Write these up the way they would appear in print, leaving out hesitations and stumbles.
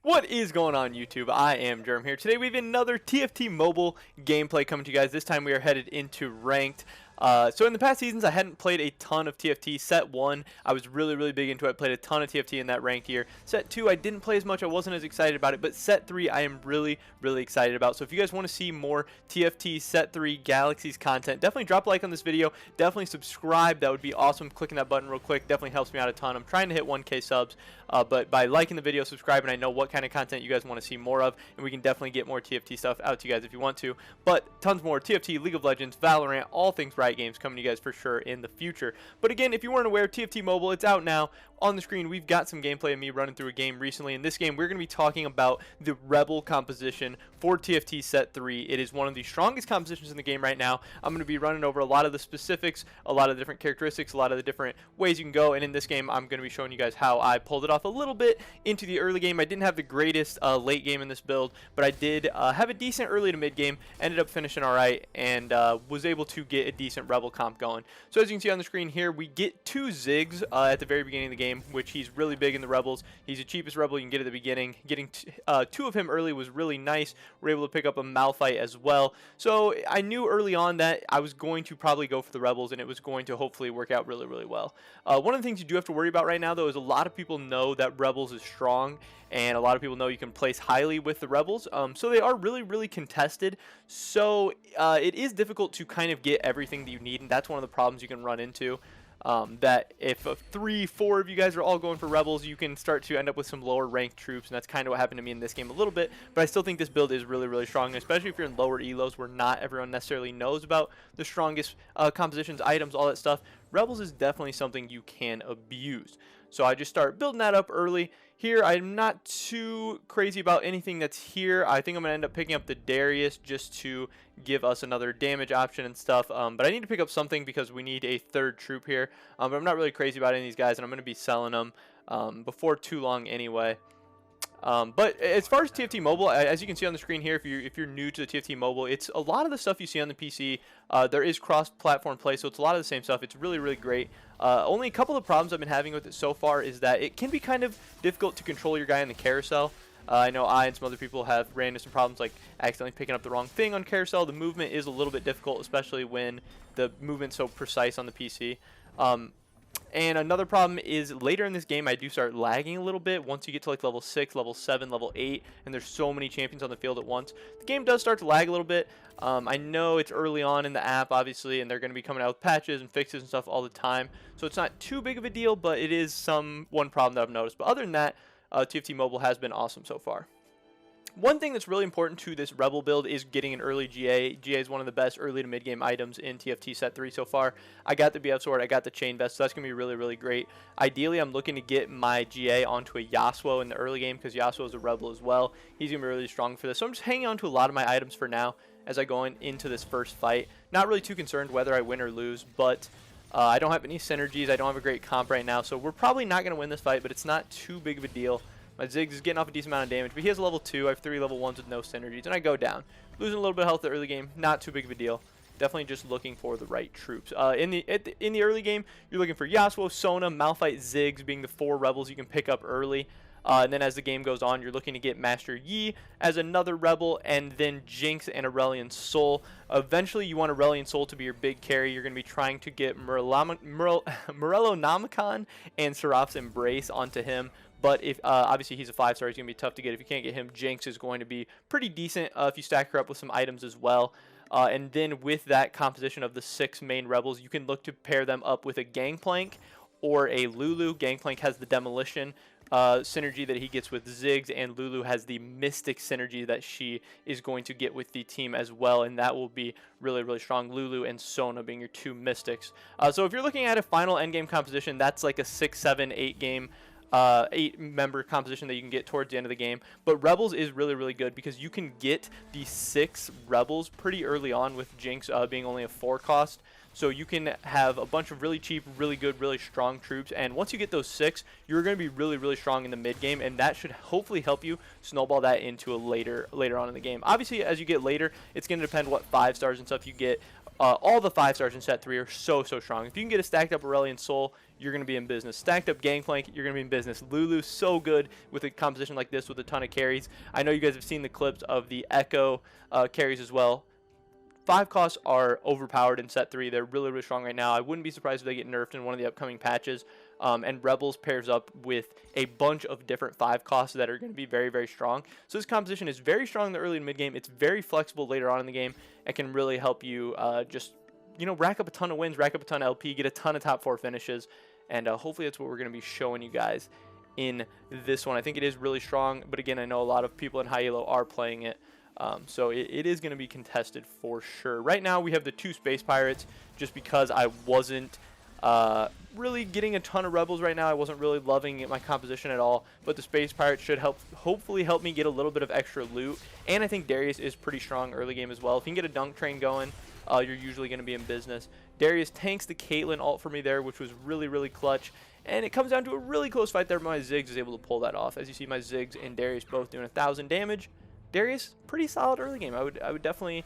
What is going on, YouTube? I am Germ here. Today we have another TFT mobile gameplay coming to you guys. This time we are headed into ranked. So in the past seasons, I hadn't played a ton of TFT. Set 1, I was really big into it. Played a ton of TFT in that ranked year. Set 2, I didn't play as much. I wasn't as excited about it. But Set 3, I am really excited about. So if you guys want to see more TFT Set 3 Galaxies content, definitely drop a like on this video. Definitely subscribe. That would be awesome. Clicking that button real quick definitely helps me out a ton. I'm trying to hit 1K subs. But by liking the video, subscribing, I know what kind of content you guys want to see more of, and we can definitely get more TFT stuff out to you guys if you want to. But tons more TFT, League of Legends, Valorant, all things Riot Games coming to you guys for sure in the future. But again, if you weren't aware, TFT Mobile, it's out now. On the screen, we've got some gameplay of me running through a game recently. In this game, we're going to be talking about the Rebel composition for TFT Set 3. It is one of the strongest compositions in the game right now. I'm going to be running over a lot of the specifics, a lot of the different characteristics, a lot of the different ways you can go. And in this game, I'm going to be showing you guys how I pulled it off a little bit into the early game. I didn't have the greatest late game in this build, but I did have a decent early to mid game. Ended up finishing all right and was able to get a decent Rebel comp going. So as you can see on the screen here, we get 2 Ziggs at the very beginning of the game, which he's really big in the Rebels. He's the cheapest Rebel you can get at the beginning. Getting 2 of him early was really nice. We're able to pick up a Malphite as well. So I knew early on that I was going to probably go for the Rebels, and it was going to hopefully work out really well. One of the things you do have to worry about right now, though, is a lot of people know that Rebels is strong, and a lot of people know you can place highly with the Rebels. So they are really contested. So it is difficult to kind of get everything that you need, and that's one of the problems you can run into. That if 3-4 of you guys are all going for Rebels, you can start to end up with some lower ranked troops, and that's kind of what happened to me in this game a little bit. But I still think this build is really strong, especially if you're in lower elos where not everyone necessarily knows about the strongest compositions, items, all that stuff. Rebels is definitely something you can abuse. So I just start building that up early. Here, I'm not too crazy about anything that's here. I think I'm going to end up picking up the Darius just to give us another damage option and stuff. But I need to pick up something because we need a 3rd troop here. But I'm not really crazy about any of these guys, and I'm going to be selling them before too long anyway. But as far as TFT Mobile, as you can see on the screen here, if you're new to the TFT Mobile, it's a lot of the stuff you see on the PC. There is cross-platform play, so it's a lot of the same stuff. It's really great. Only a couple of problems I've been having with it so far is that it can be kind of difficult to control your guy in the carousel. I know I and some other people have ran into some problems like accidentally picking up the wrong thing on carousel. The movement is a little bit difficult, especially when the movement's so precise on the PC. And another problem is later in this game, I do start lagging a little bit once you get to like level 6, level 7, level 8, and there's so many champions on the field at once. The game does start to lag a little bit. I know it's early on in the app, obviously, and they're going to be coming out with patches and fixes and stuff all the time. So it's not too big of a deal, but it is one problem that I've noticed. But other than that, TFT Mobile has been awesome so far. One thing that's really important to this Rebel build is getting an early GA. GA is one of the best early to mid game items in TFT Set 3 so far. I got the BF Sword, I got the Chain Vest, so that's going to be really great. Ideally, I'm looking to get my GA onto a Yasuo in the early game because Yasuo is a Rebel as well. He's going to be really strong for this. So I'm just hanging on to a lot of my items for now as I go into this first fight. Not really too concerned whether I win or lose, but I don't have any synergies. I don't have a great comp right now, so we're probably not going to win this fight, but it's not too big of a deal. My Ziggs is getting off a decent amount of damage, but he has a level 2. I have 3 level 1s with no synergies, and I go down. Losing a little bit of health in the early game, not too big of a deal. Definitely just looking for the right troops. In the early game, you're looking for Yasuo, Sona, Malphite, Ziggs being the 4 Rebels you can pick up early. And then as the game goes on, you're looking to get Master Yi as another Rebel, and then Jinx and Aurelion Sol. Eventually, you want Aurelion Sol to be your big carry. You're going to be trying to get Morellonomicon and Seraph's Embrace onto him. But if obviously he's a 5-star, he's going to be tough to get. If you can't get him, Jinx is going to be pretty decent if you stack her up with some items as well. And then with that composition of the 6 main Rebels, you can look to pair them up with a Gangplank or a Lulu. Gangplank has the Demolition synergy that he gets with Ziggs, and Lulu has the Mystic synergy that she is going to get with the team as well, and that will be really strong. Lulu and Sona being your 2 Mystics. So if you're looking at a final endgame composition, that's like a 6, 7, 8 game 8-member composition that you can get towards the end of the game. But Rebels is really good because you can get the 6 Rebels pretty early on with Jinx being only a 4 cost. So you can have a bunch of really cheap, really good, really strong troops, and once you get those 6, you're going to be really, really strong in the mid game, and that should hopefully help you snowball that into a later on in the game. Obviously, as you get later, it's going to depend what 5 stars and stuff you get. All the 5 stars in set 3 are so strong. If you can get a stacked up Aurelian Soul, you're going to be in business. Stacked up Gangplank, you're going to be in business. Lulu's so good with a composition like this with a ton of carries. I know you guys have seen the clips of the Echo carries as well. 5 costs are overpowered in set 3. They're really, really strong right now. I wouldn't be surprised if they get nerfed in one of the upcoming patches. And Rebels pairs up with a bunch of different 5 costs that are going to be very, very strong. So this composition is very strong in the early and mid game. It's very flexible later on in the game. It can really help you just, you know, rack up a ton of wins, rack up a ton of LP, get a ton of top 4 finishes. And hopefully that's what we're going to be showing you guys in this one. I think it is really strong. But again, I know a lot of people in high elo are playing it. So it is going to be contested for sure. Right now we have the 2 Space Pirates just because I wasn't really getting a ton of Rebels right now. I wasn't really loving my composition at all. But the Space Pirates should hopefully help me get a little bit of extra loot. And I think Darius is pretty strong early game as well. If you can get a dunk train going, you're usually going to be in business. Darius tanks the Caitlyn ult for me there, which was really, really clutch. And it comes down to a really close fight there. My Ziggs is able to pull that off. As you see, my Ziggs and Darius both doing 1,000 damage. Darius, pretty solid early game. I would definitely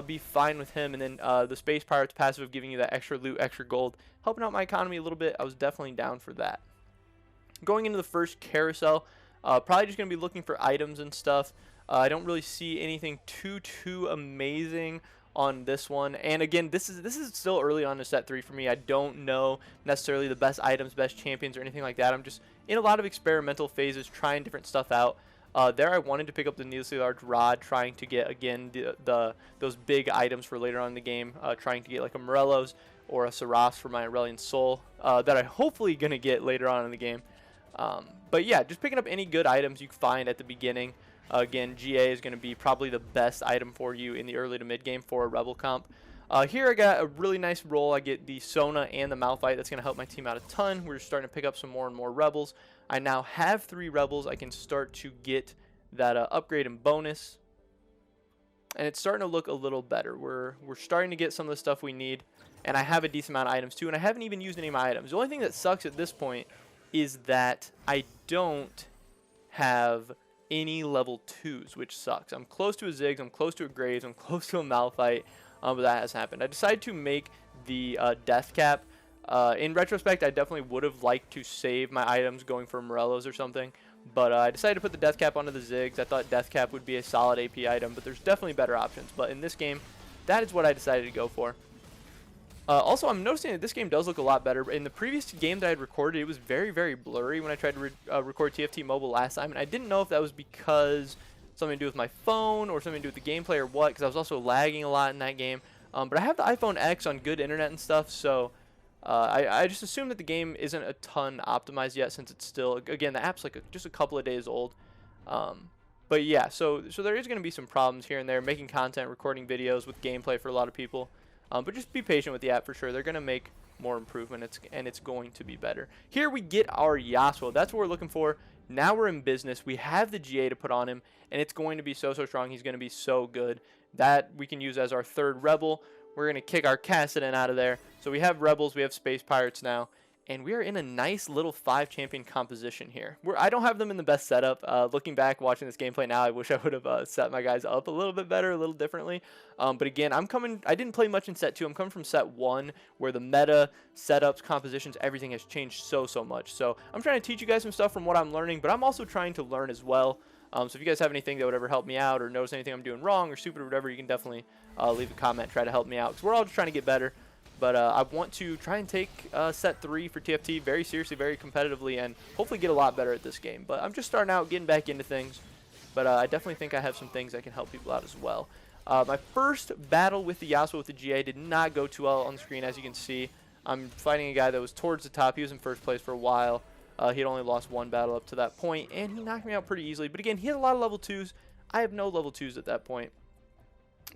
be fine with him. And then the Space Pirates passive of giving you that extra loot, extra gold, helping out my economy a little bit. I was definitely down for that. Going into the first carousel, probably just going to be looking for items and stuff. I don't really see anything too amazing on this one. And again, this is still early on in set 3 for me. I don't know necessarily the best items, best champions, or anything like that. I'm just in a lot of experimental phases, trying different stuff out. There I wanted to pick up the needlessly large rod, trying to get, again, those big items for later on in the game, trying to get like a Morello's or a Saras for my Aurelian Soul that I'm hopefully going to get later on in the game. But yeah, just picking up any good items you find at the beginning. Again, GA is going to be probably the best item for you in the early to mid game for a Rebel comp. Here I got a really nice roll. I get the Sona and the Malphite. That's going to help my team out a ton. We're starting to pick up some more and more Rebels. I now have 3 Rebels. I can start to get that upgrade and bonus. And it's starting to look a little better. We're starting to get some of the stuff we need. And I have a decent amount of items too. And I haven't even used any of my items. The only thing that sucks at this point is that I don't have any level 2s, which sucks. I'm close to a Ziggs. I'm close to a Graves. I'm close to a Malphite. But that has happened. I decided to make the death cap. In retrospect, I definitely would have liked to save my items going for Morello's or something. But I decided to put the death cap onto the Ziggs. I thought death cap would be a solid AP item, but there's definitely better options. But in this game, that is what I decided to go for. Also, I'm noticing that this game does look a lot better. In the previous game that I had recorded, it was very, very blurry when I tried to record TFT Mobile last time. And I didn't know if that was because something to do with my phone or something to do with the gameplay or what, because I was also lagging a lot in that game. But I have the iPhone X on good internet and stuff, so I just assume that the game isn't a ton optimized yet, since it's still, again, the app's like just a couple of days old. But yeah, so there is going to be some problems here and there, making content, recording videos with gameplay for a lot of people. But just be patient with the app for sure. They're going to make more improvement, and it's going to be better. Here we get our Yasuo. That's what we're looking for. Now we're in business. We have the GA to put on him, and it's going to be so strong. He's going to be so good. That we can use as our 3rd Rebel. We're going to kick our Kassadin out of there. So we have Rebels, we have Space Pirates now, and we are in a nice little 5 champion composition here. I don't have them in the best setup. Looking back, watching this gameplay now, I wish I would have set my guys up a little bit better, a little differently. But again, I didn't play much in set 2. I'm coming from set 1, where the meta, setups, compositions, everything has changed so much. So I'm trying to teach you guys some stuff from what I'm learning, but I'm also trying to learn as well. So if you guys have anything that would ever help me out, or notice anything I'm doing wrong or stupid or whatever, you can definitely leave a comment, try to help me out, because we're all just trying to get better. But I want to try and take set 3 for TFT very seriously, very competitively, and hopefully get a lot better at this game. But I'm just starting out, getting back into things. But I definitely think I have some things that can help people out as well. My first battle with the Yasuo with the GA did not go too well on the screen, as you can see. I'm fighting a guy that was towards the top. He was in first place for a while. He had only lost 1 battle up to that point, and he knocked me out pretty easily. But again, he had a lot of level 2s. I have no level 2s at that point.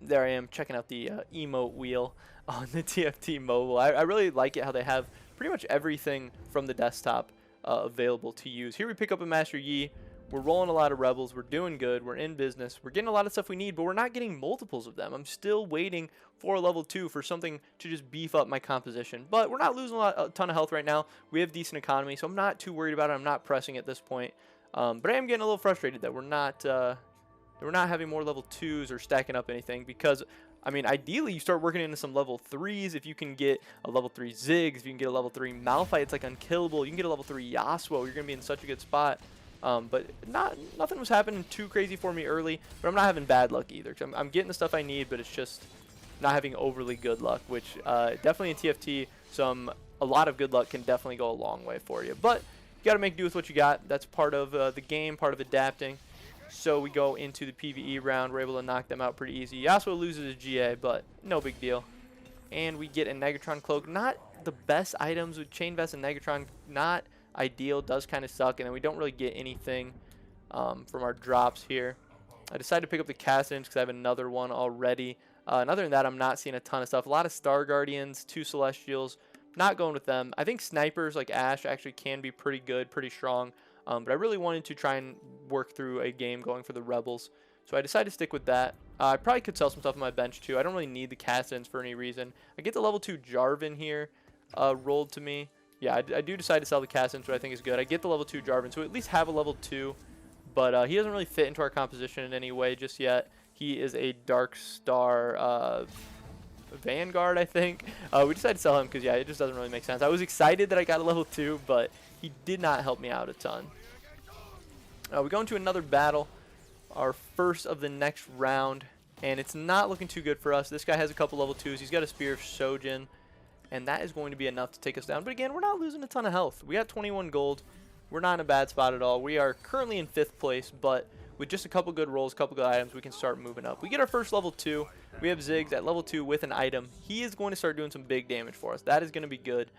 There I am, checking out the emote wheel on the TFT mobile. I really like it how they have pretty much everything from the desktop available to use. Here we pick up a Master Yi. We're rolling a lot of rebels. We're doing good. We're in business. We're getting a lot of stuff we need, but we're not getting multiples of them. I'm still waiting for a level 2 for something to just beef up my composition. But we're not losing a ton of health right now. We have decent economy, so I'm not too worried about it. I'm not pressing at this point. But I am getting a little frustrated that we're not having more level 2s or stacking up anything, because I mean, ideally you start working into some level 3s. If you can get a level 3 Ziggs, if you can get a level 3 Malphite, it's like unkillable. You can get a level 3 Yasuo, you're gonna be in such a good spot. But nothing was happening too crazy for me early, but I'm not having bad luck either. I'm getting the stuff I need, but it's just not having overly good luck, which definitely in TFT, a lot of good luck can definitely go a long way for you. But you got to make do with what you got. That's part of the game, part of adapting. So we go into the PvE round. We're able to knock them out pretty easy. Yasuo loses his GA, but no big deal. And we get a Negatron Cloak. Not the best items with Chain Vest and Negatron. Not ideal. Does kind of suck. And then we don't really get anything from our drops here. I decided to pick up the Cassins because I have another one already. And other than that, I'm not seeing a ton of stuff. A lot of Star Guardians, 2 Celestials. Not going with them. I think snipers like Ashe actually can be pretty good, pretty strong. But I really wanted to try and work through a game going for the Rebels. So I decided to stick with that. I probably could sell some stuff on my bench too. I don't really need the Cassins for any reason. I get the level 2 Jarvan here rolled to me. Yeah, I do decide to sell the Cassins, which I think is good. I get the level 2 Jarvan, so at least have a level 2. But he doesn't really fit into our composition in any way just yet. He is a Dark Star Vanguard, I think. We decided to sell him because, yeah, it just doesn't really make sense. I was excited that I got a level 2, but he did not help me out a ton. We go into another battle, our first of the next round, and it's not looking too good for us. This guy has a couple level 2s. He's got a Spear of Shojin, and that is going to be enough to take us down. But again, we're not losing a ton of health. We got 21 gold. We're not in a bad spot at all. We are currently in 5th place, but with just a couple good rolls, a couple good items, we can start moving up. We get our first level 2. We have Ziggs at level 2 with an item. He is going to start doing some big damage for us. That is going to be good.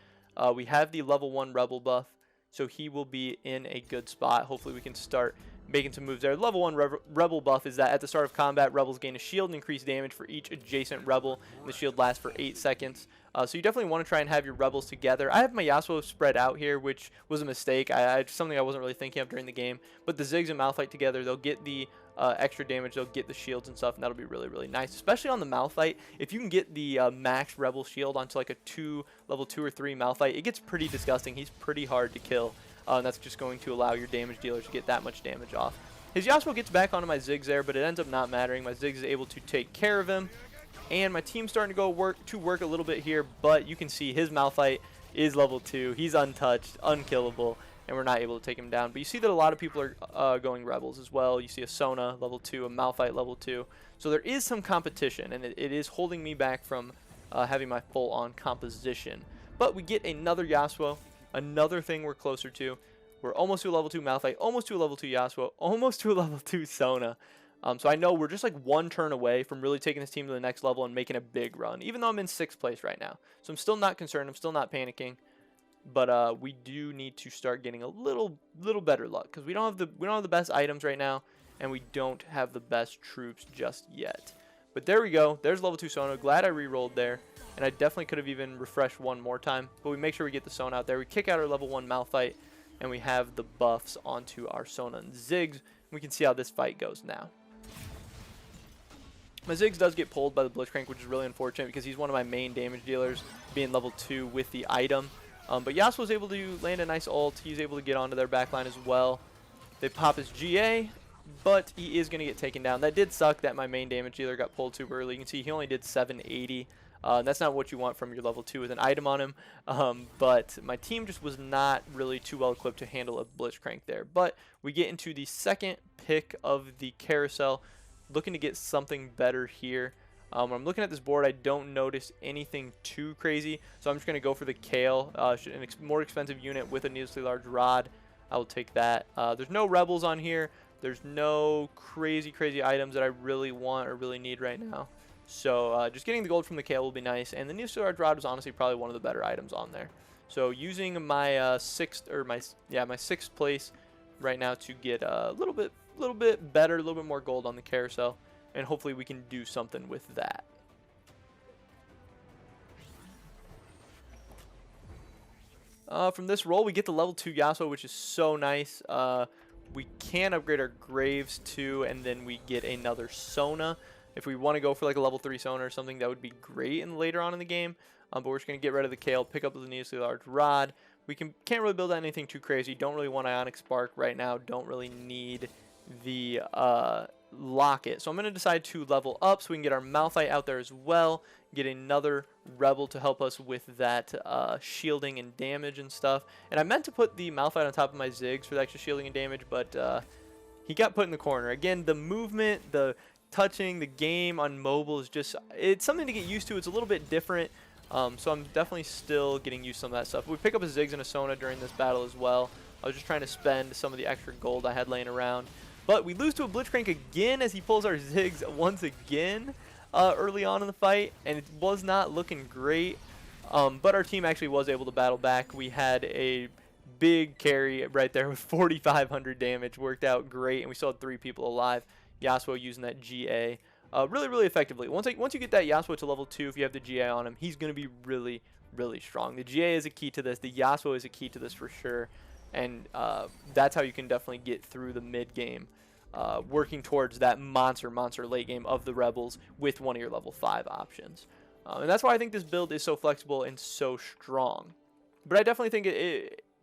We have the level 1 Rebel buff, so he will be in a good spot. Hopefully we can start making some moves there. Level 1 Rebel buff is that at the start of combat, Rebels gain a shield and increase damage for each adjacent Rebel, and the shield lasts for 8 seconds. So you definitely want to try and have your Rebels together. I have my Yasuo spread out here, which was a mistake. Something I wasn't really thinking of during the game. But the Ziggs and Malphite together, they'll get the extra damage, they'll get the shields and stuff, and that'll be really, really nice. Especially on the Malphite. If you can get the max Rebel shield onto like a level 2 or 3 Malphite, it gets pretty disgusting. He's pretty hard to kill. And that's just going to allow your damage dealers to get that much damage off. His Yasuo gets back onto my Ziggs there, but it ends up not mattering. My Ziggs is able to take care of him. And my team's starting to go work a little bit here, but you can see his Malphite is level 2. He's untouched, unkillable, and we're not able to take him down. But you see that a lot of people are going Rebels as well. You see a Sona level 2, a Malphite level 2. So there is some competition, and it is holding me back from having my full-on composition. But we get another Yasuo, another thing we're closer to. We're almost to a level 2 Malphite, almost to a level 2 Yasuo, almost to a level 2 Sona. So I know we're just like one turn away from really taking this team to the next level and making a big run, even though I'm in 6th place right now. So I'm still not concerned. I'm still not panicking. But we do need to start getting a little better luck because we don't have the best items right now, and we don't have the best troops just yet. But there we go. There's level 2 Sona. Glad I re-rolled there, and I definitely could have even refreshed one more time. But we make sure we get the Sona out there. We kick out our level 1 Malphite, and we have the buffs onto our Sona and Ziggs. We can see how this fight goes now. My Ziggs does get pulled by the Blitzcrank, which is really unfortunate because he's one of my main damage dealers, being level 2 with the item. But Yasuo was able to land a nice ult. He's able to get onto their backline as well. They pop his GA, but he is going to get taken down. That did suck that my main damage dealer got pulled too early. You can see he only did 780. That's not what you want from your level 2 with an item on him. But my team just was not really too well equipped to handle a Blitzcrank there. But we get into the second pick of the carousel. Looking to get something better here. When I'm looking at this board, I don't notice anything too crazy, so I'm just going to go for the Kale, more expensive unit with a needlessly large rod. I will take that. There's no Rebels on here. There's no crazy items that I really want or really need right now. So just getting the gold from the Kale will be nice, and the needlessly large rod was honestly probably one of the better items on there. So using my sixth place right now to get a little bit better, a little bit more gold on the carousel, and hopefully we can do something with that. From this roll, we get the level 2 Yasuo, which is so nice. We can upgrade our Graves too, and then we get another Sona. If we want to go for like a level 3 Sona or something, that would be great in later on in the game. But we're just going to get rid of the Kale, pick up the needlessly large Rod. We can't really build anything too crazy. Don't really want Ionic Spark right now. Don't really need the Locket. So I'm going to decide to level up so we can get our Malphite out there as well. Get another Rebel to help us with that shielding and damage and stuff. And I meant to put the Malphite on top of my Ziggs for the extra shielding and damage, but he got put in the corner. Again, the movement, the touching, the game on mobile is just, it's something to get used to. It's a little bit different. So I'm definitely still getting used to some of that stuff. We pick up a Ziggs and a Sona during this battle as well. I was just trying to spend some of the extra gold I had laying around. But we lose to a Blitzcrank again as he pulls our Ziggs once again early on in the fight. And it was not looking great. But our team actually was able to battle back. We had a big carry right there with 4,500 damage. Worked out great. And we still had 3 people alive. Yasuo using that GA. Really effectively. Once you get that Yasuo to level 2, if you have the GA on him, he's going to be really strong. The GA is a key to this. The Yasuo is a key to this for sure. And that's how you can definitely get through the mid game, working towards that monster late game of the Rebels with one of your level 5 options. And that's why I think this build is so flexible and so strong. But I definitely think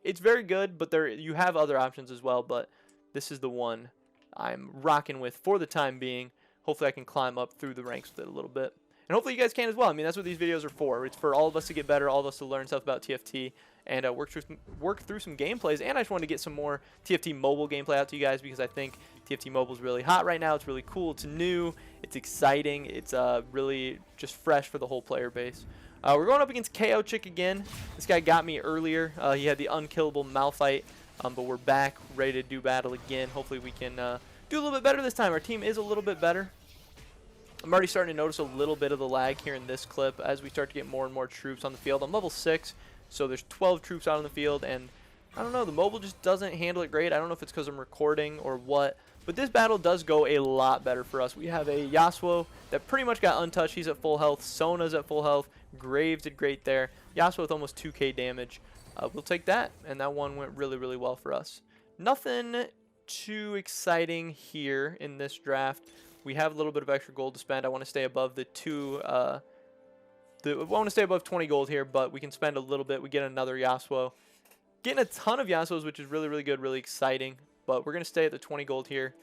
it's very good, but you have other options as well. But this is the one I'm rocking with for the time being. Hopefully I can climb up through the ranks with it a little bit. And hopefully you guys can as well. I mean, that's what these videos are for. It's for all of us to get better, all of us to learn stuff about TFT, and work through some gameplays. And I just wanted to get some more TFT mobile gameplay out to you guys because I think TFT mobile is really hot right now. It's really cool. It's new. It's exciting. It's really just fresh for the whole player base. We're going up against KO Chick again. This guy got me earlier. He had the unkillable Malphite, but we're back, ready to do battle again. Hopefully we can do a little bit better this time. Our team is a little bit better. I'm already starting to notice a little bit of the lag here in this clip as we start to get more and more troops on the field. I'm level 6, so there's 12 troops out on the field, and I don't know, the mobile just doesn't handle it great. I don't know if it's because I'm recording or what, but this battle does go a lot better for us. We have a Yasuo that pretty much got untouched. He's at full health. Sona's at full health. Graves did great there. Yasuo with almost 2k damage. We'll take that, and that one went really well for us. Nothing too exciting here in this draft. We have a little bit of extra gold to spend. I want to stay above I want to stay above 20 gold here, but we can spend a little bit. We get another Yasuo. Getting a ton of Yasuos, which is really good, really exciting. But we're going to stay at the 20 gold here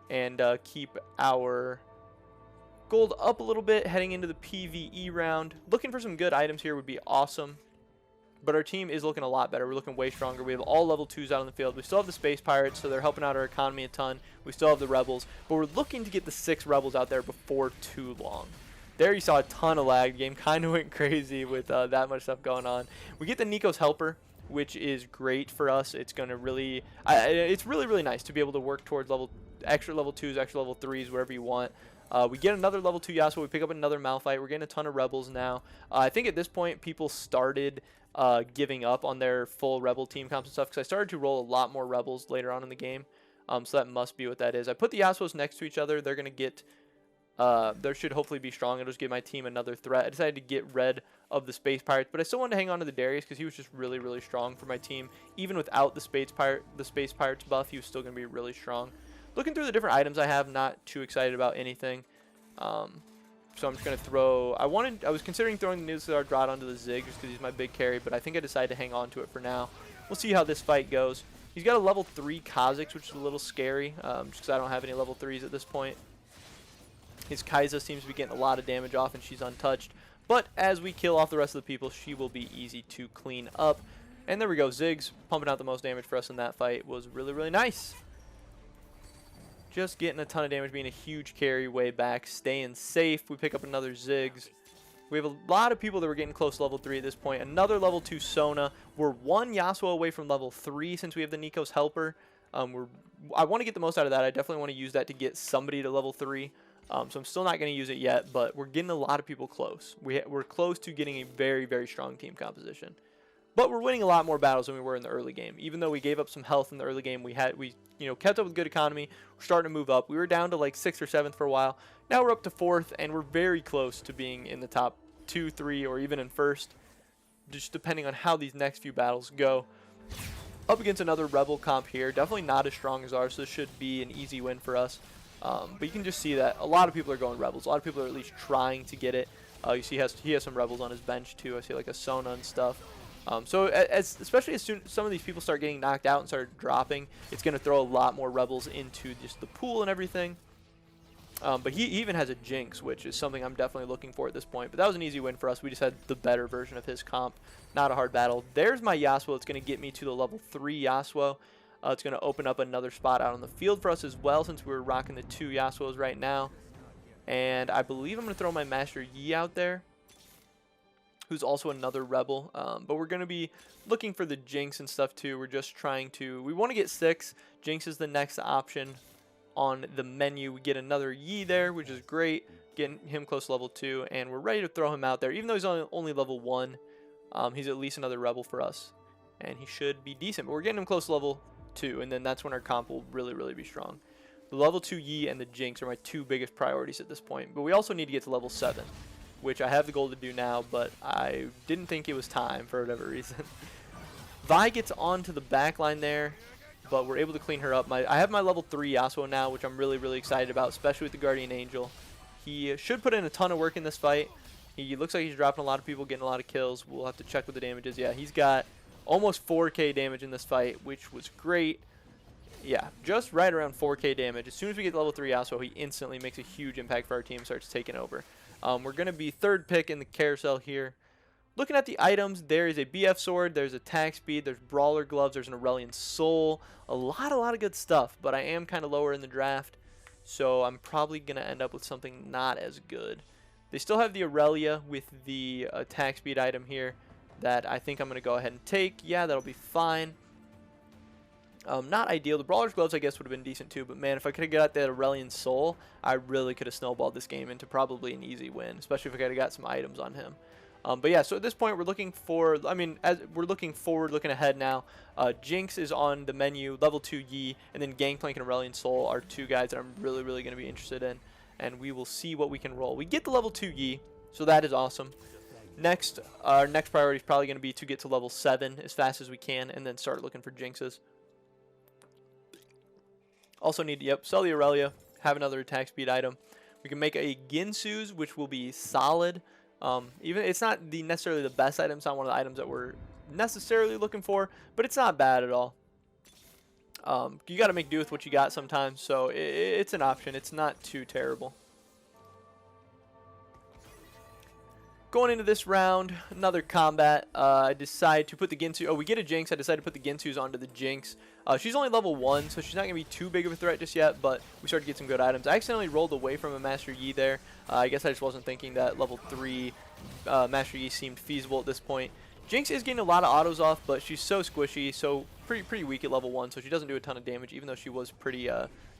and keep our gold up a little bit heading into the PvE round. Looking for some good items here would be awesome. But our team is looking a lot better. We're looking way stronger. We have all level 2s out on the field. We still have the Space Pirates, so they're helping out our economy a ton. We still have the Rebels, but we're looking to get the 6 Rebels out there before too long. There you saw a ton of lag. The game kind of went crazy with that much stuff going on. We get the Nico's Helper, which is great for us. It's going to really, it's really nice to be able to work towards extra level 2s, extra level 3s, wherever you want. We get another level 2 Yasuo. We pick up another Malphite. We're getting a ton of Rebels now. I think at this point, people started giving up on their full Rebel team comps and stuff because I started to roll a lot more Rebels later on in the game. So that must be what that is. I put the Yasuos next to each other. They're going to get, they should hopefully be strong. It'll just give my team another threat. I decided to get rid of the Space Pirates, but I still wanted to hang on to the Darius because he was just really strong for my team. Even without the Space Pirates buff, he was still going to be really strong. Looking through the different items I have, not too excited about anything. So I'm just going to throw, I was considering throwing the needlessly large Rod onto the Zig just because he's my big carry, but I think I decided to hang on to it for now. We'll see how this fight goes. He's got a level 3 Kha'Zix, which is a little scary, just because I don't have any level 3s at this point. His Kai'Sa seems to be getting a lot of damage off, and she's untouched. But as we kill off the rest of the people, she will be easy to clean up. And there we go. Ziggs pumping out the most damage for us in that fight was really nice. Just getting a ton of damage, being a huge carry way back, staying safe. We pick up another Ziggs. We have a lot of people that were getting close to level 3 at this point. Another level 2 Sona. We're 1 Yasuo away from level 3 since we have the Nico's Helper. I want to get the most out of that. I definitely want to use that to get somebody to level 3. So I'm still not going to use it yet, but we're getting a lot of people close. We're close to getting a very strong team composition. But we're winning a lot more battles than we were in the early game. Even though we gave up some health in the early game, we kept up with good economy. We're starting to move up. We were down to like 6th or 7th for a while. Now we're up to 4th, and we're very close to being in the top 2, 3, or even in 1st, just depending on how these next few battles go. Up against another Rebel comp here. Definitely not as strong as ours, so this should be an easy win for us. But you can just see that a lot of people are going Rebels. A lot of people are at least trying to get it. You see he has some Rebels on his bench too. I see like a Sona and stuff. So especially as soon some of these people start getting knocked out and start dropping, it's going to throw a lot more Rebels into just the pool and everything. But he even has a Jinx, which is something I'm definitely looking for at this point. But that was an easy win for us. We just had the better version of his comp. Not a hard battle. There's my Yasuo. It's going to get me to the level 3 Yasuo. It's going to open up another spot out on the field for us as well, since we're rocking the 2 Yasuos right now. And I believe I'm going to throw my Master Yi out there, who's also another Rebel. But we're going to be looking for the Jinx and stuff too. We're just trying to... We want to get 6. Jinx is the next option on the menu. We get another Yi there, which is great. Getting him close to level 2. And we're ready to throw him out there. Even though he's only level 1, he's at least another Rebel for us. And he should be decent. But we're getting him close to level 2. And then that's when our comp will really, really be strong. The level 2 Yi and the Jinx are my 2 biggest priorities at this point. But we also need to get to level 7. Which I have the goal to do now, but I didn't think it was time for whatever reason. Vi gets onto the back line there, but we're able to clean her up. I have my level 3 Yasuo now, which I'm really, really excited about, especially with the Guardian Angel. He should put in a ton of work in this fight. He looks like he's dropping a lot of people, getting a lot of kills. We'll have to check what the damage is. Yeah, he's got almost 4k damage in this fight, which was great. Yeah, just right around 4k damage. As soon as we get level 3 Yasuo, he instantly makes a huge impact for our team, starts taking over. We're going to be 3rd pick in the carousel here. Looking at the items, there is a BF sword, there's attack speed, there's brawler gloves, there's an Aurelion soul. A lot of good stuff, but I am kind of lower in the draft, so I'm probably going to end up with something not as good. They still have the Aurelia with the attack speed item here that I think I'm going to go ahead and take. Yeah, that'll be fine. Not ideal. The Brawler's Gloves, I guess, would have been decent too. But, man, if I could have got that Aurelion Soul, I really could have snowballed this game into probably an easy win, especially if I could have got some items on him. But, yeah, so at this point, we're looking for, as we're looking forward, looking ahead now. Jinx is on the menu, level 2 Yi, and then Gangplank and Aurelion Soul are 2 guys that I'm really, really going to be interested in. And we will see what we can roll. We get the level 2 Yi, so that is awesome. Next, our next priority is probably going to be to get to level 7 as fast as we can, and then start looking for Jinxes. Also need to, sell the Aurelia, have another attack speed item. We can make a Ginsu's, which will be solid. Even it's not necessarily the best item. It's not one of the items that we're necessarily looking for, but it's not bad at all. You got to make do with what you got sometimes, so it's an option. It's not too terrible. Going into this round, another combat, I decide to put the Ginsu. Oh, we get a Jinx. I decided to put the Ginsu's onto the Jinx. She's only level 1, so she's not going to be too big of a threat just yet, but we started to get some good items. I accidentally rolled away from a Master Yi there. I guess I just wasn't thinking that level 3 Master Yi seemed feasible at this point. Jinx is getting a lot of autos off, but she's so squishy, so pretty weak at level 1, so she doesn't do a ton of damage, even though she was pretty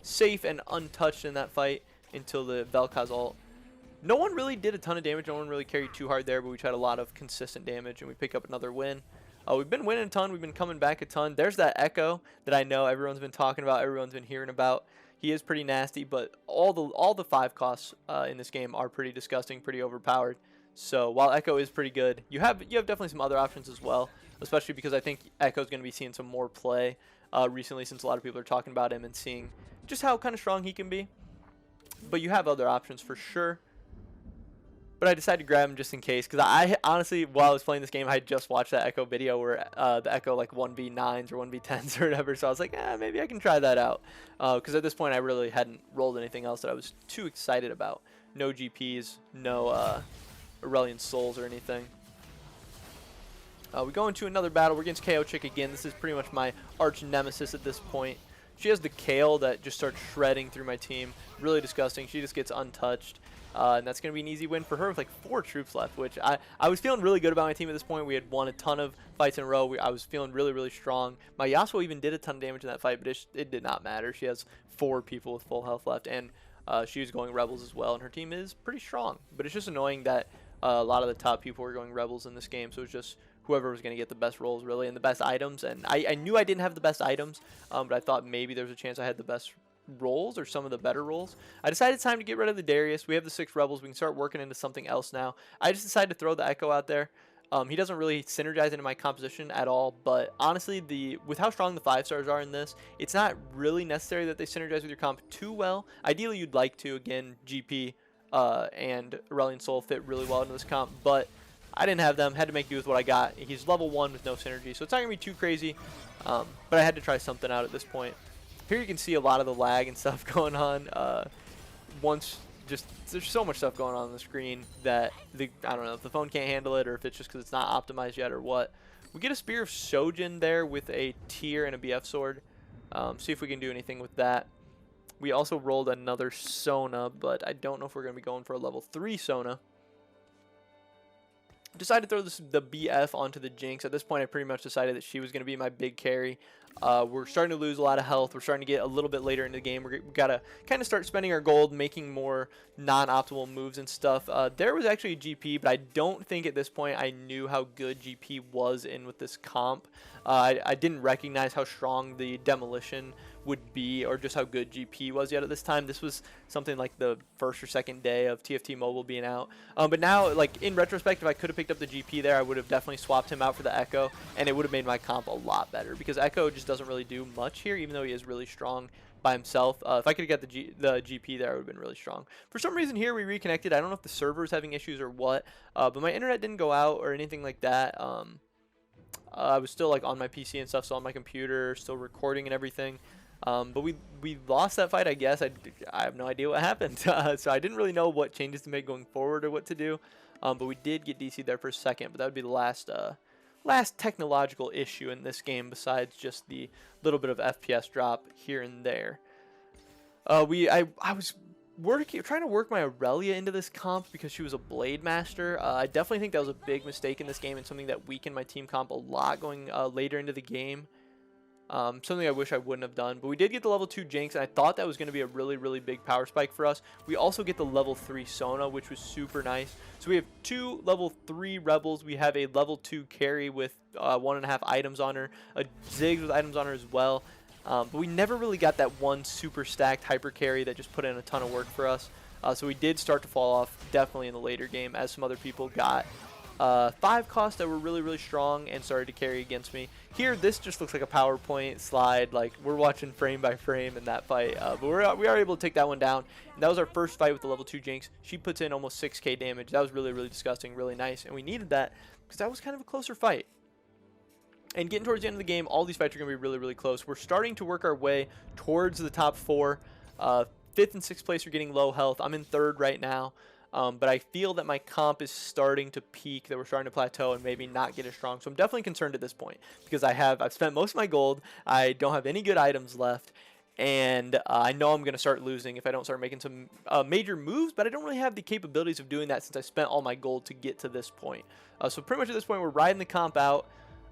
safe and untouched in that fight until the Vel'Koz ult. No one really did a ton of damage. No one really carried too hard there, but we tried a lot of consistent damage, and we pick up another win. We've been winning a ton. We've been coming back a ton. There's that Echo that I know everyone's been talking about, everyone's been hearing about. He is pretty nasty, but all the 5 costs in this game are pretty disgusting, pretty overpowered. So while Echo is pretty good, you have definitely some other options as well, especially because I think Echo's going to be seeing some more play recently, since a lot of people are talking about him and seeing just how kind of strong he can be. But you have other options for sure. But I decided to grab him just in case, because I honestly, while I was playing this game, I had just watched that Echo video where the Echo like 1v9s or 1v10s or whatever. So I was like, maybe I can try that out. Because at this point, I really hadn't rolled anything else that I was too excited about. No GPs, no Aurelion Souls or anything. We go into another battle. We're against KO Chick again. This is pretty much my arch nemesis at this point. She has the Kale that just starts shredding through my team. Really disgusting. She just gets untouched. And that's going to be an easy win for her with like 4 troops left, which I was feeling really good about my team at this point. We had won a ton of fights in a row. I was feeling really, really strong. My Yasuo even did a ton of damage in that fight, but it did not matter. She has 4 people with full health left, and she was going Rebels as well, and her team is pretty strong. But it's just annoying that a lot of the top people were going Rebels in this game, so it's just whoever was going to get the best rolls, really, and the best items. And I knew I didn't have the best items, but I thought maybe there was a chance I had the best rolls or some of the better rolls. I decided it's time to get rid of the Darius. We have the 6 Rebels. We can start working into something else now. I just decided to throw the Echo out there. He doesn't really synergize into my composition at all, but honestly, with how strong the 5 stars are in this, it's not really necessary that they synergize with your comp too well. Ideally, you'd like to. Again, GP and Aurelion Soul fit really well into this comp, but I didn't have them. Had to make do with what I got. He's level 1 with no synergy, so it's not going to be too crazy, but I had to try something out at this point. Here you can see a lot of the lag and stuff going on. There's so much stuff going on the screen that I don't know if the phone can't handle it or if it's just because it's not optimized yet or what. We get a Spear of Shojin there with a tier and a BF sword. See if we can do anything with that. We also rolled another Sona, but I don't know if we're going to be going for a level 3 Sona. Decided to throw the BF onto the Jinx. At this point, I pretty much decided that she was going to be my big carry. We're starting to lose a lot of health. We're starting to get a little bit later in the game. We got to kind of start spending our gold, making more non-optimal moves and stuff. There was actually a GP, but I don't think at this point I knew how good GP was in with this comp. I didn't recognize how strong the demolition would be or just how good GP was yet at this time. This was something like the first or second day of TFT Mobile being out. But now, like in retrospect, if I could have picked up the GP there, I would have definitely swapped him out for the Echo, and it would have made my comp a lot better because Echo just doesn't really do much here, even though he is really strong by himself. If I could have got the GP there, I would have been really strong. For some reason here we reconnected. I don't know if the server is having issues or what, but my internet didn't go out or anything like that. I was still like on my PC and stuff, so on my computer, still recording and everything. But we lost that fight, I guess. I have no idea what happened. So I didn't really know what changes to make going forward or what to do. But we did get DC'd there for a second, but that would be the last technological issue in this game besides just the little bit of FPS drop here and there. I was trying to work my Aurelia into this comp because she was a Blade Master. I definitely think that was a big mistake in this game and something that weakened my team comp a lot going later into the game. Something I wish I wouldn't have done, but we did get the level 2 Jinx, and I thought that was going to be a really, really big power spike for us. We also get the level 3 Sona, which was super nice. So we have 2 level 3 Rebels. We have a level 2 carry with 1.5 items on her, a Ziggs with items on her as well. But we never really got that one super stacked hyper carry that just put in a ton of work for us. So we did start to fall off definitely in the later game as some other people got 5 costs that were really, really strong and started to carry against me. Here, this just looks like a PowerPoint slide. Like, we're watching frame by frame in that fight. But we are able to take that one down. And that was our first fight with the level 2 Jinx. She puts in almost 6k damage. That was really, really disgusting, really nice. And we needed that because that was kind of a closer fight. And getting towards the end of the game, all these fights are going to be really, really close. We're starting to work our way towards the top 4. 5th and 6th place are getting low health. I'm in 3rd right now. But I feel that my comp is starting to peak, that we're starting to plateau and maybe not get as strong. So I'm definitely concerned at this point because I've spent most of my gold. I don't have any good items left. And I know I'm going to start losing if I don't start making some major moves, but I don't really have the capabilities of doing that since I spent all my gold to get to this point. So pretty much at this point, we're riding the comp out.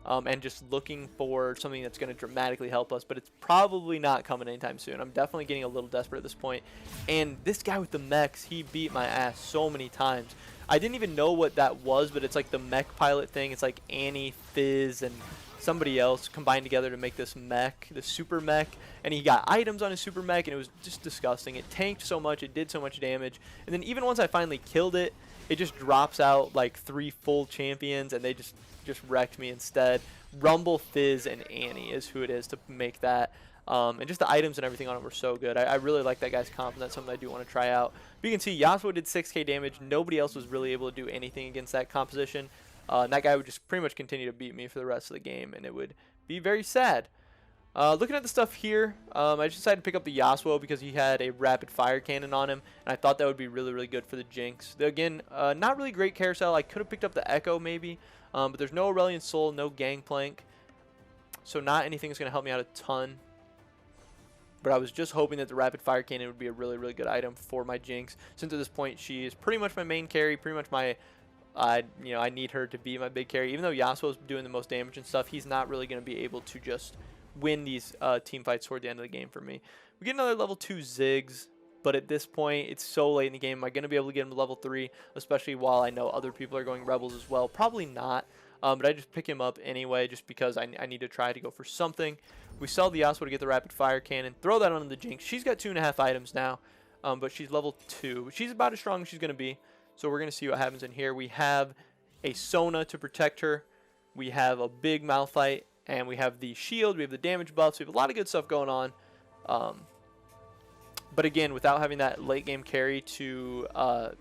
And just looking for something that's going to dramatically help us, but it's probably not coming anytime soon. I'm definitely getting a little desperate at this point. And this guy with the mechs, he beat my ass so many times. I didn't even know what that was, but it's like the mech pilot thing. It's like Annie, Fizz, and somebody else combined together to make this mech, the super mech. And he got items on his super mech, and it was just disgusting. It tanked so much, it did so much damage. And then even once I finally killed it, it just drops out like 3 full champions, and they just wrecked me instead. Rumble, Fizz, and Annie is who it is to make that. And just the items and everything on it were so good. I really like that guy's comp, and that's something I do want to try out. But you can see Yasuo did 6k damage. Nobody else was really able to do anything against that composition. And that guy would just pretty much continue to beat me for the rest of the game, and it would be very sad. Looking at the stuff here, I just decided to pick up the Yasuo because he had a rapid fire cannon on him, and I thought that would be really, really good for the Jinx. Again, not really great carousel. I could have picked up the Echo maybe, but there's no Aurelion Soul, no Gangplank, so not anything that's going to help me out a ton. But I was just hoping that the rapid fire cannon would be a really, really good item for my Jinx, since at this point she is pretty much my main carry, pretty much my I need her to be my big carry. Even though Yasuo is doing the most damage and stuff, he's not really going to be able to just win these team fights toward the end of the game for me. We get another level 2 Ziggs, but at this point, it's so late in the game. Am I going to be able to get him to level 3, especially while I know other people are going Rebels as well? Probably not, but I just pick him up anyway just because I need to try to go for something. We sell the Yasuo to get the rapid fire cannon, throw that on the Jinx. She's got 2.5 items now, but she's level 2. She's about as strong as she's going to be, so we're going to see what happens in here. We have a Sona to protect her. We have a big Malphite, and we have the shield. We have the damage buffs. We have a lot of good stuff going on. But again, without having that late game carry to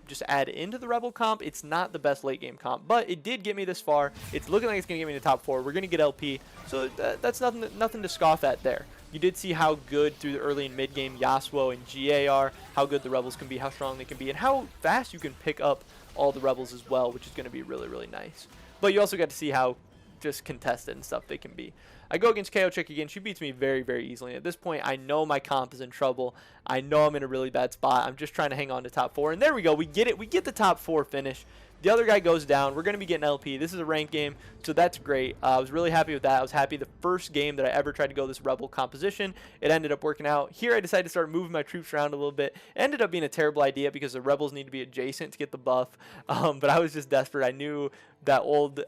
just add into the Rebel comp, it's not the best late game comp. But it did get me this far. It's looking like it's going to get me in the top 4. We're going to get LP, so that's nothing to scoff at there. You did see how good through the early and mid game Yasuo and GA are, how good the Rebels can be, how strong they can be, and how fast you can pick up all the Rebels as well, which is going to be really, really nice. But you also got to see how just contested and stuff they can be. I go against KO Chick again. She beats me very, very easily. At this point, I know my comp is in trouble. I know I'm in a really bad spot. I'm just trying to hang on to top 4. And there we go. We get it. We get the top 4 finish. The other guy goes down. We're going to be getting LP. This is a ranked game, so that's great. I was really happy with that. I was happy the first game that I ever tried to go this Rebel composition. It ended up working out. Here I decided to start moving my troops around a little bit. It ended up being a terrible idea because the Rebels need to be adjacent to get the buff. But I was just desperate. I knew that old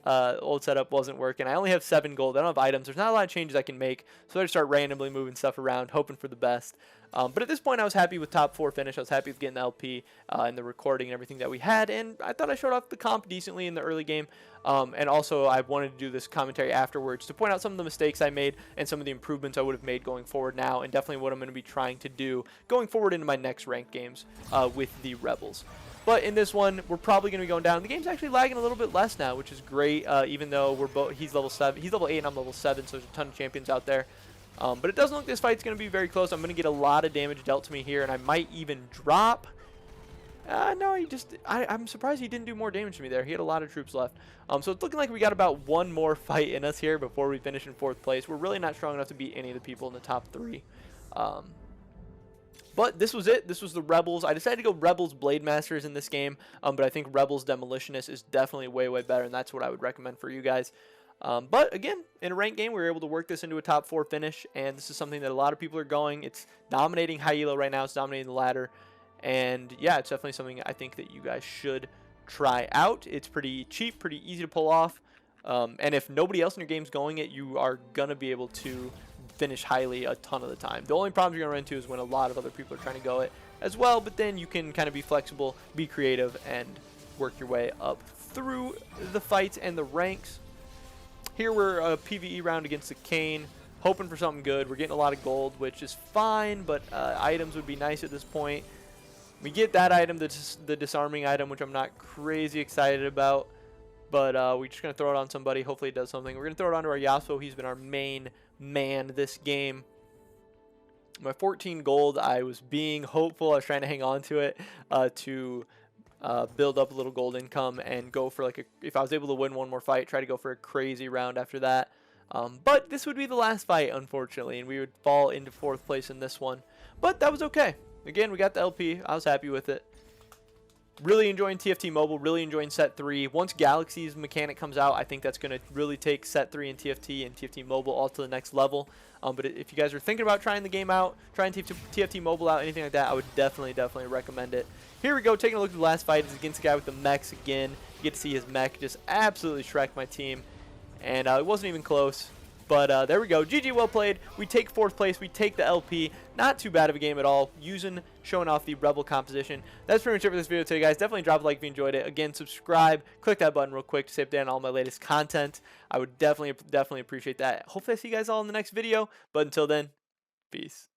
setup wasn't working. I only have 7 gold. I don't have items. There's not a lot of changes I can make, so I just start randomly moving stuff around, hoping for the best. But at this point, I was happy with top 4 finish. I was happy with getting the LP and the recording and everything that we had. And I thought I showed off the comp decently in the early game. And also, I wanted to do this commentary afterwards to point out some of the mistakes I made and some of the improvements I would have made going forward now. And definitely what I'm going to be trying to do going forward into my next ranked games with the Rebels. But in this one, we're probably going to be going down. The game's actually lagging a little bit less now, which is great. Even though he's level 7, he's level 8, and I'm level 7, so there's a ton of champions out there. But it doesn't look this fight's going to be very close. I'm going to get a lot of damage dealt to me here, and I might even drop. No, I'm surprised he didn't do more damage to me there. He had a lot of troops left. So it's looking like we got about one more fight in us here before we finish in 4th place. We're really not strong enough to beat any of the people in the top 3. But this was it. This was the Rebels. I decided to go Rebels Blade Masters in this game, but I think Rebels Demolitionist is definitely way, way better, and that's what I would recommend for you guys. But again, in a ranked game, we were able to work this into a top 4 finish, and this is something that a lot of people are going. It's dominating high elo right now. It's dominating the ladder, and yeah, it's definitely something I think that you guys should try out. It's pretty cheap, pretty easy to pull off, and if nobody else in your game's going it, you are gonna be able to finish highly a ton of the time. The only problem you're gonna run into is when a lot of other people are trying to go it as well, but then you can kind of be flexible, be creative, and work your way up through the fights and the ranks. Here we're a PvE round against the Kane, hoping for something good. We're getting a lot of gold, which is fine, but items would be nice at this point. We get that item, the disarming item, which I'm not crazy excited about, but we're just going to throw it on somebody. Hopefully it does something. We're going to throw it onto our Yasuo. He's been our main man this game. My 14 gold, I was being hopeful. I was trying to hang on to it to build up a little gold income and go for like if I was able to win one more fight, try to go for a crazy round after that. But this would be the last fight, unfortunately, and we would fall into 4th place in this one. But that was okay. Again, we got the LP. I was happy with it. Really enjoying TFT Mobile, really enjoying Set 3. Once Galaxies mechanic comes out, I think that's going to really take Set 3 and TFT Mobile all to the next level. But if you guys are thinking about trying the game out, trying TFT Mobile out, anything like that, I would definitely recommend it. Here we go, taking a look at the last fight. It's against a guy with the mechs again. You get to see his mech just absolutely Shrek my team. And it wasn't even close. But there we go. GG, well played. We take 4th place. We take the LP. Not too bad of a game at all. Showing off the Rebel composition. That's pretty much it for this video today, guys. Definitely drop a like if you enjoyed it. Again, subscribe. Click that button real quick to stay up to date on all my latest content. I would definitely appreciate that. Hopefully I see you guys all in the next video. But until then, peace.